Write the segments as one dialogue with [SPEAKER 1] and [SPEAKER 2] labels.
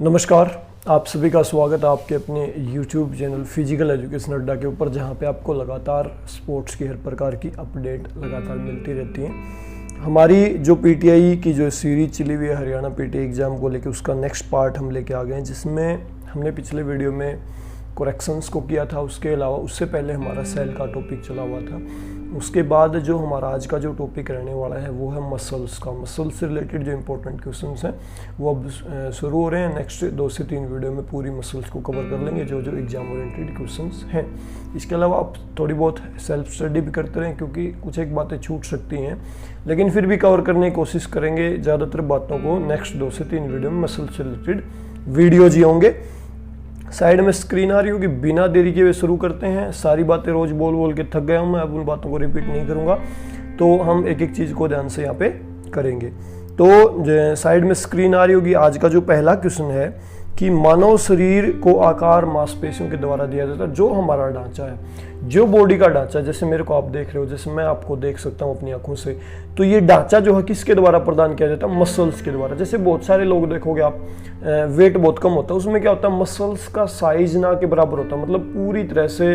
[SPEAKER 1] नमस्कार, आप सभी का स्वागत है आपके अपने YouTube चैनल फिजिकल एजुकेशन अड्डा के ऊपर, जहां पे आपको लगातार स्पोर्ट्स की हर प्रकार की अपडेट लगातार मिलती रहती है। हमारी जो पीटीआई की जो सीरीज चली हुई है हरियाणा पीटीआई एग्ज़ाम को लेकर, उसका नेक्स्ट पार्ट हम लेके आ गए हैं, जिसमें हमने पिछले वीडियो में करेक्शंस को किया था। उसके अलावा उससे पहले हमारा सेल का टॉपिक चला हुआ था। उसके बाद जो हमारा आज का जो टॉपिक रहने वाला है वो है मसल्स का। मसल्स से रिलेटेड जो इंपॉर्टेंट क्वेश्चंस हैं वो अब शुरू हो रहे हैं। नेक्स्ट 2 से 3 वीडियो में पूरी मसल्स को कवर कर लेंगे, जो एग्जाम ओरिएंटेड क्वेश्चंस हैं। इसके अलावा आप थोड़ी बहुत सेल्फ स्टडी भी करते रहें, क्योंकि कुछ एक बातें छूट सकती हैं, लेकिन फिर भी कवर करने की कोशिश करेंगे। ज़्यादातर बातों को नेक्स्ट 2 से 3 वीडियो में मसल्स से रिलेटेड वीडियोज ही होंगे। साइड में स्क्रीन आ रही होगी, बिना देरी के हुए शुरू करते हैं। सारी बातें रोज बोल बोल के थक गया हूँ मैं, अब उन बातों को रिपीट नहीं करूँगा, तो हम एक एक चीज़ को ध्यान से यहाँ पे करेंगे। तो साइड में स्क्रीन आ रही होगी। आज का जो पहला क्वेश्चन है कि मानव शरीर को आकार मांसपेशियों के द्वारा दिया जाता है। जो हमारा ढांचा है, जो बॉडी का ढांचा, जैसे मेरे को आप देख रहे हो, जैसे मैं आपको देख सकता हूँ अपनी आंखों से, तो ये ढांचा जो है किसके द्वारा प्रदान किया जाता है? मसल्स के द्वारा। जैसे बहुत सारे लोग देखोगे आप, वेट बहुत कम होता है, उसमें क्या होता है, मसल्स का साइज ना के बराबर होता है, मतलब पूरी तरह से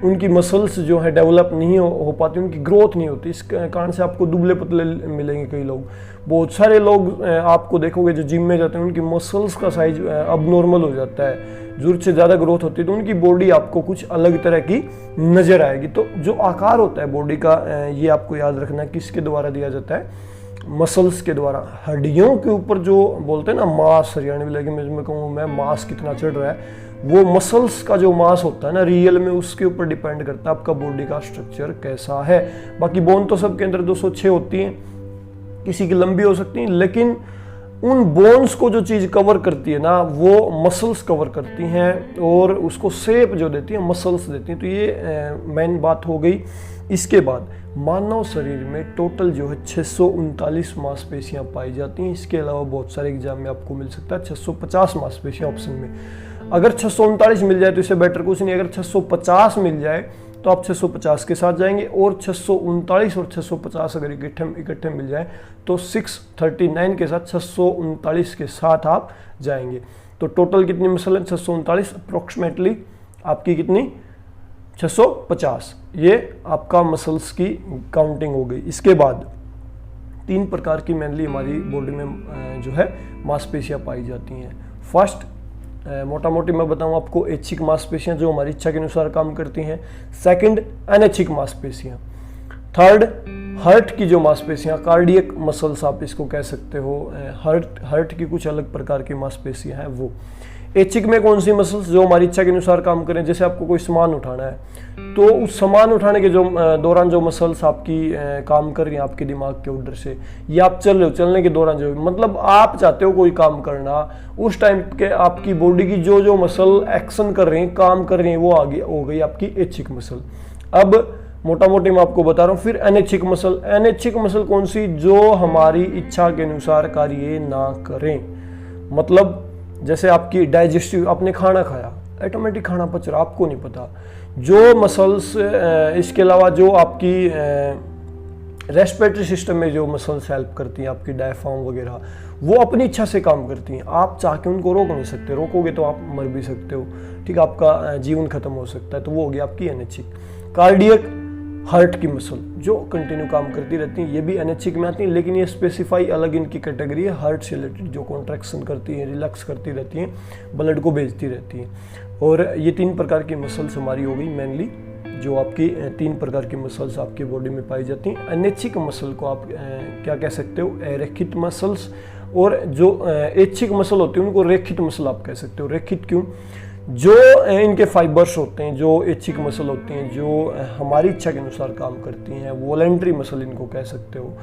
[SPEAKER 1] उनकी मसल्स जो है डेवलप नहीं हो पाती, उनकी ग्रोथ नहीं होती। इस कारण से आपको दुबले पतले मिलेंगे कई लोग। बहुत सारे लोग आपको देखोगे जो जिम में जाते हैं, उनकी मसल्स का साइज अब नॉर्मल हो जाता है, जरूरत से ज़्यादा ग्रोथ होती है, तो उनकी बॉडी आपको कुछ अलग तरह की नज़र आएगी। तो जो आकार होता है बॉडी का, ये आपको याद रखना है, किसके द्वारा दिया जाता है? मसल्स के द्वारा। हड्डियों के ऊपर जो बोलते हैं ना मांस, हरियाणवी लैंग्वेज में कहूँ मैं, मांस कितना चढ़ रहा है, वो मसल्स का जो मास होता है ना रियल में, उसके ऊपर डिपेंड करता है आपका बॉडी का स्ट्रक्चर कैसा है। बाकी बोन तो सबके अंदर 206 होती हैं, किसी की लंबी हो सकती है, लेकिन उन बोन्स को जो चीज़ कवर करती है ना, वो मसल्स कवर करती हैं, और उसको शेप जो देती है मसल्स देती हैं। तो ये मेन बात हो गई। इसके बाद मानव शरीर में टोटल जो है 639 मांसपेशियां पाई जाती हैं। इसके अलावा बहुत सारे एग्जाम में आपको मिल सकता है 650 मांसपेशियां ऑप्शन में। अगर 639 मिल जाए तो इससे बेटर कुछ नहीं। अगर 650 मिल जाए तो आप 650 के साथ जाएंगे, और 639 और 650 अगर इकट्ठे मिल जाए तो 639 के साथ 639 के साथ आप जाएंगे। तो टोटल कितनी मसल है? 639, अप्रोक्सीमेटली आपकी कितनी? 650। ये आपका मसल्स की काउंटिंग हो गई। इसके बाद 3 प्रकार की मेनली हमारी बॉडी में जो है मांसपेशियां पाई जाती हैं। फर्स्ट, मोटा मोटी मैं बताऊं आपको, ऐच्छिक मांसपेशियां जो हमारी इच्छा के अनुसार काम करती हैं। सेकंड, अनैच्छिक मांसपेशियां। थर्ड, हार्ट की जो मांसपेशियां, कार्डियक मसल्स आप इसको कह सकते हो। हार्ट की कुछ अलग प्रकार की मांसपेशियां हैं वो। ऐच्छिक में कौन सी मसल्स? जो हमारी इच्छा के अनुसार काम करें। जैसे आपको कोई सामान उठाना है, तो उस सामान उठाने के जो दौरान जो मसल्स आपकी काम कर रही हैं आपके दिमाग के उधर से, या आप चल रहे हो, चलने के दौरान जो, मतलब आप चाहते हो कोई काम करना, उस टाइम के आपकी बॉडी की जो मसल एक्शन कर रही हैं, काम कर रही हैं, वो आगे हो गई आपकी ऐच्छिक मसल। अब मोटा मोटी मैं आपको बता रहा हूँ। फिर अनैच्छिक मसल। अनैच्छिक मसल कौन सी? जो हमारी इच्छा के अनुसार कार्य ना करें। मतलब जैसे आपकी डाइजेस्टिव, आपने खाना खाया, ऑटोमेटिक खाना पच रहा, आपको नहीं पता। जो मसल्स, इसके अलावा जो आपकी रेस्पिरेटरी सिस्टम में जो मसल्स हेल्प करती हैं, आपकी डायफ्राम वगैरह, वो अपनी इच्छा से काम करती हैं। आप चाह के उनको रोक नहीं सकते, रोकोगे तो आप मर भी सकते हो, ठीक है, आपका जीवन खत्म हो सकता है। तो वो हो गया आपकी अनैच्छिक। कार्डियक, हार्ट की मसल जो कंटिन्यू काम करती रहती हैं, ये भी अनैच्छिक में आती हैं, लेकिन ये स्पेसिफाई अलग इनकी कैटेगरी है। हार्ट से रिलेटेड जो कॉन्ट्रैक्शन करती हैं, रिलैक्स करती रहती हैं, ब्लड को भेजती रहती हैं। और ये 3 प्रकार की मसल्स हमारी हो गई मेनली, जो आपकी 3 प्रकार की मसल्स आपकी बॉडी में पाई जाती हैं। अनैच्छिक मसल को आप क्या कह सकते हो? रेखित मसल्स। और जो ऐच्छिक मसल होती है उनको रेखित मसल आप कह सकते हो। रेखित क्यों? जो इनके फाइबर्स होते हैं, जो ऐच्छिक मसल होती हैं, जो हमारी इच्छा के अनुसार काम करती हैं, वॉलंटरी मसल इनको कह सकते हो।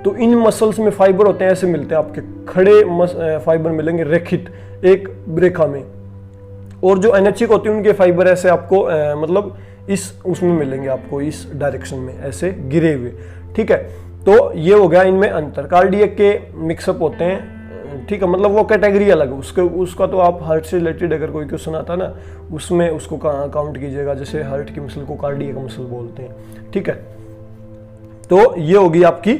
[SPEAKER 1] तो इन मसल्स में फाइबर होते हैं, ऐसे मिलते हैं आपके खड़े फाइबर मिलेंगे रेखित एक रेखा में, और जो अनैच्छिक होती है उनके फाइबर ऐसे आपको मतलब इस उसमें मिलेंगे आपको, इस डायरेक्शन में ऐसे गिरे हुए, ठीक है। तो ये हो गया इनमें अंतर। कार्डियक के मिक्सअप होते हैं, ठीक है, मतलब वो कैटेगरी अलग है उसका। तो आप हार्ट से रिलेटेड अगर कोई क्वेश्चन आता है ना, उसमें उसको काउंट कीजिएगा। जैसे हार्ट की मसल को कार्डियक मसल बोलते हैं, ठीक है। तो ये होगी आपकी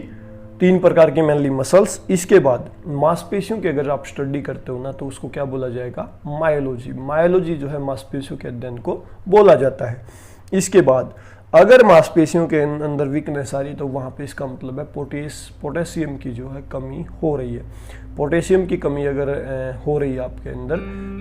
[SPEAKER 1] 3 प्रकार की मेनली मसल्स। इसके बाद मांसपेशियों की अगर आप स्टडी करते हो ना तो उसको क्या बोला जाएगा, मायोलॉजी। मायोलॉजी जो है मांसपेशियों के अध्ययन को बोला जाता है। इसके बाद अगर मांसपेशियों के अंदर वीकनेस आ रही तो वहाँ पे इसका मतलब है पोटेशियम की जो है कमी हो रही है। पोटेशियम की कमी अगर हो रही है आपके अंदर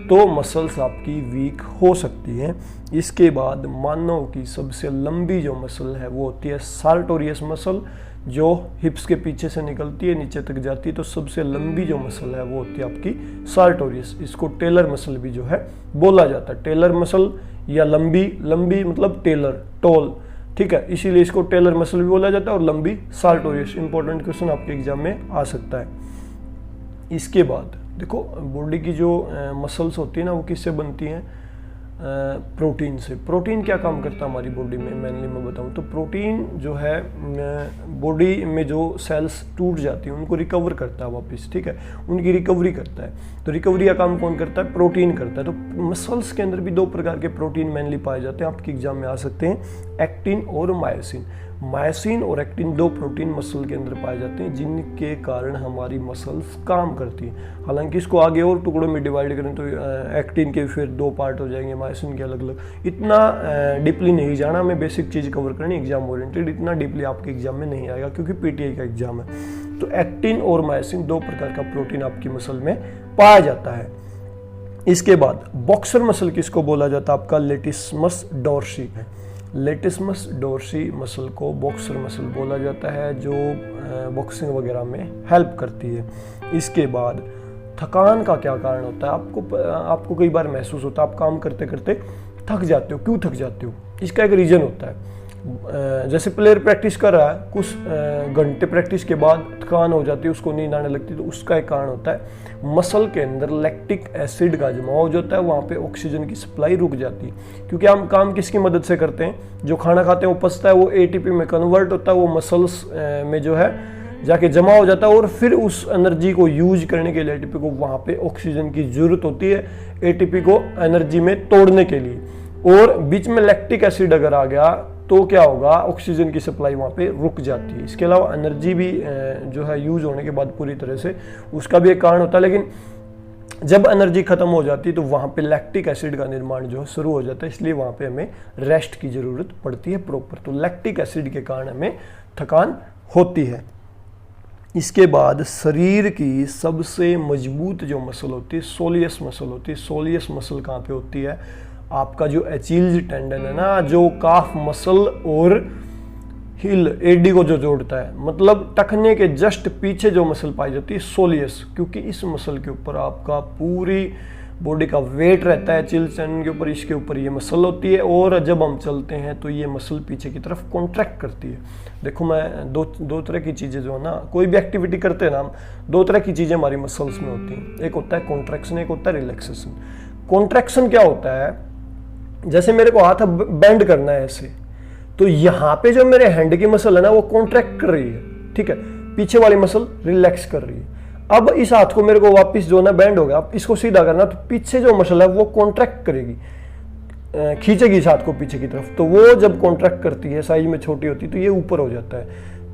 [SPEAKER 1] तो मसल्स आपकी वीक हो सकती हैं। इसके बाद मानव की सबसे लंबी जो मसल है वो होती है सार्टोरियस मसल, जो हिप्स के पीछे से निकलती है नीचे तक जाती है। तो सबसे लंबी जो मसल है वो होती है आपकी सार्टोरियस। इसको टेलर मसल भी जो है बोला जाता है। टेलर मसल या लंबी मतलब टेलर, टॉल, ठीक है, इसीलिए इसको टेलर मसल भी बोला जाता है। और लंबी सार्टोरियस। इंपॉर्टेंट क्वेश्चन आपके एग्जाम में आ सकता है। इसके बाद देखो बॉडी की जो मसल्स होती है ना वो किससे बनती हैं, प्रोटीन से। प्रोटीन क्या काम करता है हमारी बॉडी में, मेनली मैं बताऊं तो प्रोटीन जो है बॉडी में जो सेल्स टूट जाती हैं उनको रिकवर करता है वापस, ठीक है, उनकी रिकवरी करता है। तो रिकवरी का काम कौन करता है, प्रोटीन करता है। तो मसल्स के अंदर भी 2 प्रकार के प्रोटीन मेनली पाए जाते हैं, आपके एग्जाम में आ सकते हैं, एक्टिन और मायोसिन। मायोसिन और एक्टिन 2 प्रोटीन मसल के अंदर पाए जाते हैं जिनके कारण हमारी मसल्स काम करती हैं। हालांकि इसको आगे और टुकड़ों में डिवाइड करें तो एक्टिन के फिर 2 पार्ट हो जाएंगे, मायोसिन के अलग अलग। इतना डीपली नहीं जाना, हमें बेसिक चीज़ कवर करनी एग्जाम ओरिएंटेड, इतना डीपली आपके एग्जाम में नहीं आएगा क्योंकि पीटीआई का एग्जाम है। तो एक्टिन और मायोसिन 2 प्रकार का प्रोटीन आपकी मसल में पाया जाता है। इसके बाद बॉक्सर मसल किसको बोला जाता है, आपका लेटिसमस डोर्सी है। लेटिसमस डोर्सी मसल को बॉक्सर मसल बोला जाता है, जो बॉक्सिंग वगैरह में हेल्प करती है। इसके बाद थकान का क्या कारण होता है, आपको कई बार महसूस होता है आप काम करते करते थक जाते हो। क्यों थक जाते हो, इसका एक रीज़न होता है। जैसे प्लेयर प्रैक्टिस कर रहा है, कुछ घंटे प्रैक्टिस के बाद थकान हो जाती है, उसको नींद आने लगती है, तो उसका एक कारण होता है मसल के अंदर लैक्टिक एसिड का जमाव हो जाता है, वहाँ पे ऑक्सीजन की सप्लाई रुक जाती है। क्योंकि हम काम किसकी मदद से करते हैं, जो खाना खाते हैं वो पचता है, वो एटीपी में कन्वर्ट होता है, वो मसल्स में जो है जाके जमा हो जाता है और फिर उस एनर्जी को यूज करने के लिए एटीपी को वहाँ पे ऑक्सीजन की जरूरत होती है एटीपी को एनर्जी में तोड़ने के लिए। और बीच में लैक्टिक एसिड अगर आ गया तो क्या होगा, ऑक्सीजन की सप्लाई वहाँ पे रुक जाती है। इसके अलावा एनर्जी भी जो है यूज होने के बाद पूरी तरह से उसका भी एक कारण होता है, लेकिन जब एनर्जी खत्म हो जाती है तो वहाँ पे लैक्टिक एसिड का निर्माण जो है शुरू हो जाता है, इसलिए वहाँ पे हमें रेस्ट की जरूरत पड़ती है प्रॉपर। तो लैक्टिक एसिड के कारण हमें थकान होती है। इसके बाद शरीर की सबसे मजबूत जो मसल होती है सोलियस मसल होती है। सोलियस मसल कहाँ पे होती है, आपका जो एचिल्स टेंडन है ना, जो काफ मसल और हिल एडी को जो जोड़ता है, मतलब टखने के जस्ट पीछे जो मसल पाई जाती है सोलियस, क्योंकि इस मसल के ऊपर आपका पूरी बॉडी का वेट रहता है। एचिल्स टेंडन के ऊपर, इसके ऊपर ये मसल होती है और जब हम चलते हैं तो ये मसल पीछे की तरफ कॉन्ट्रैक्ट करती है। देखो मैं दो तरह की चीज़ें जो है ना, कोई भी एक्टिविटी करते हैं ना हम, 2 तरह की चीज़ें हमारी मसल्स में होती हैं। एक होता है कॉन्ट्रैक्शन, एक होता है रिलैक्सेशन। कॉन्ट्रैक्शन क्या होता है, जैसे मेरे को हाथ बेंड करना है ऐसे, तो यहाँ पे जो मेरे हैंड की मसल है ना वो कॉन्ट्रैक्ट कर रही है, ठीक है, पीछे वाली मसल रिलैक्स कर रही है। अब इस हाथ को मेरे को वापस जो ना बेंड हो गया, अब इसको सीधा करना, तो पीछे जो मसल है वो कॉन्ट्रैक्ट करेगी, खींचेगी इस हाथ को पीछे की तरफ। तो वो जब कॉन्ट्रैक्ट करती है, साइज में छोटी होती है, तो ये ऊपर हो जाता है।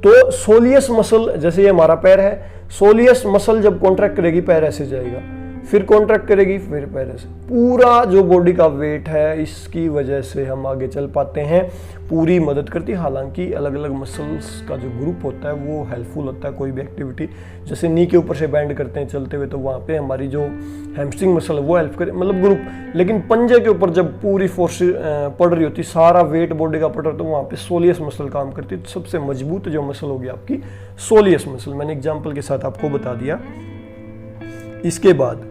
[SPEAKER 1] तो सोलियस मसल, जैसे ये हमारा पैर है, सोलियस मसल जब कॉन्ट्रैक्ट करेगी पैर ऐसे जाएगा, फिर कॉन्ट्रैक्ट करेगी फिर पैर से, पूरा जो बॉडी का वेट है इसकी वजह से हम आगे चल पाते हैं, पूरी मदद करती है। हालांकि अलग अलग मसल्स का जो ग्रुप होता है वो हेल्पफुल होता है, कोई भी एक्टिविटी, जैसे नी के ऊपर से बैंड करते हैं चलते हुए, तो वहाँ पे हमारी जो हैमस्ट्रिंग मसल है वो हेल्प करे, मतलब ग्रुप। लेकिन पंजे के ऊपर जब पूरी फोर्स पड़ रही होती, सारा वेट बॉडी का पड़ रहा, तो वहाँ पे सोलियस मसल काम करती है। तो सबसे मजबूत जो मसल होगी आपकी सोलियस मसल, मैंने एग्जाम्पल के साथ आपको बता दिया। इसके बाद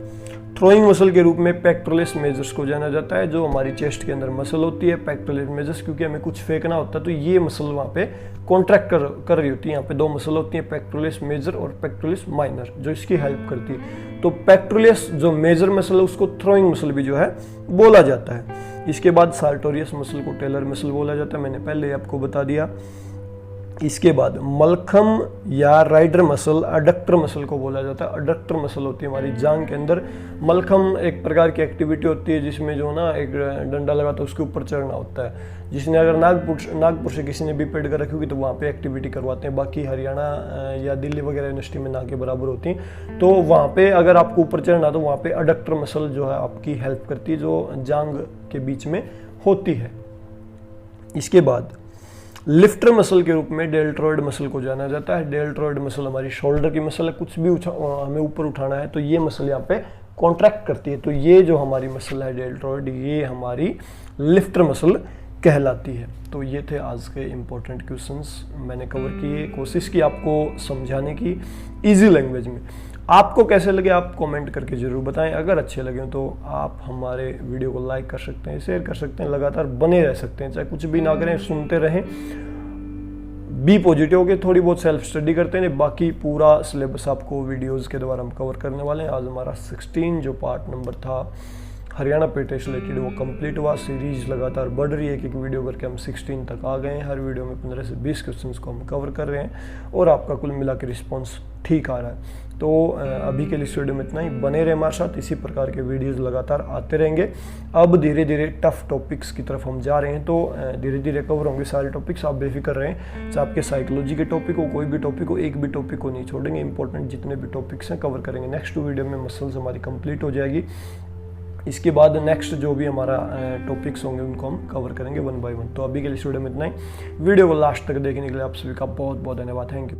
[SPEAKER 1] थ्रोइंग मसल के रूप में पेक्टोरलिस मेजर्स को जाना जाता है, जो हमारी चेस्ट के अंदर मसल होती है पेक्टोरलिस मेजर्स, क्योंकि हमें कुछ फेंकना होता है तो ये मसल वहाँ पे कॉन्ट्रैक्ट कर रही होती है। यहाँ पे 2 मसल होती हैं, पेक्टोरलिस मेजर और पेक्टोरलिस माइनर, जो इसकी हेल्प करती है। तो पेक्टोरलिस जो मेजर मसल है उसको थ्रोइंग मसल भी जो है बोला जाता है। इसके बाद सार्टोरियस मसल को टेलर मसल बोला जाता है, मैंने पहले आपको बता दिया। इसके बाद मलखम या राइडर मसल अडक्टर मसल को बोला जाता है। अडक्टर मसल होती है हमारी जांग के अंदर। मलखम एक प्रकार की एक्टिविटी होती है जिसमें जो ना एक डंडा लगा तो उसके ऊपर चढ़ना होता है। जिसने अगर नागपुर से किसी ने भी पेड कर रखी होगी तो वहाँ पे एक्टिविटी करवाते हैं। बाकी हरियाणा या दिल्ली वगैरह यूनिवर्सिटी में ना के बराबर होती हैं। तो वहाँ पे अगर आपको ऊपर चढ़ना तो वहाँ पे अडक्टर मसल जो है आपकी हेल्प करती है, जो जांग के बीच में होती है। इसके बाद लिफ्टर मसल के रूप में डेल्टोइड मसल को जाना जाता है। डेल्टोइड मसल हमारी शोल्डर की मसल है। कुछ भी हमें ऊपर उठाना है तो ये मसल यहाँ पे कॉन्ट्रैक्ट करती है। तो ये जो हमारी मसल है डेल्टोइड, ये हमारी लिफ्टर मसल कहलाती है। तो ये थे आज के इम्पोर्टेंट क्वेश्चंस मैंने कवर किए, कोशिश की आपको समझाने की इजी लैंग्वेज में। आपको कैसे लगे आप कमेंट करके ज़रूर बताएं। अगर अच्छे लगे तो आप हमारे वीडियो को लाइक कर सकते हैं, शेयर कर सकते हैं, लगातार बने रह सकते हैं, चाहे कुछ भी ना करें, सुनते रहें। बी पॉजिटिव के थोड़ी बहुत सेल्फ स्टडी करते हैं। बाकी पूरा सिलेबस आपको वीडियोज़ के द्वारा हम कवर करने वाले हैं। आज हमारा 16 जो पार्ट नंबर था हरियाणा पेटे से रिलेटेड वो कंप्लीट हुआ। सीरीज लगातार बढ़ रही है, एक वीडियो करके हम 16 तक आ गए हैं। हर वीडियो में 15 से 20 क्वेश्चंस को हम कवर कर रहे हैं और आपका कुल मिला के रिस्पॉन्स ठीक आ रहा है। तो अभी के लिए इस वीडियो में इतना ही। बने रहे हमारे साथ, इसी प्रकार के वीडियोज़ लगातार आते रहेंगे। अब धीरे धीरे टफ टॉपिक्स की तरफ हम जा रहे हैं, तो धीरे धीरे कवर होंगे सारे टॉपिक्स। आप बेफिक्र रहें, चाहे आपके साइकोलॉजी के टॉपिक हो, कोई भी टॉपिक हो, एक भी टॉपिक को नहीं छोड़ेंगे। इंपॉर्टेंट जितने भी टॉपिक्स हैं कवर करेंगे। नेक्स्ट वीडियो में मसल्स हमारी कंप्लीट हो जाएगी। इसके बाद नेक्स्ट जो भी हमारा टॉपिक्स होंगे उनको हम कवर करेंगे 1 बाय 1। तो अभी के लिए इस वीडियो में इतना ही। वीडियो को लास्ट तक देखने के लिए आप सभी का बहुत बहुत धन्यवाद। Thank you.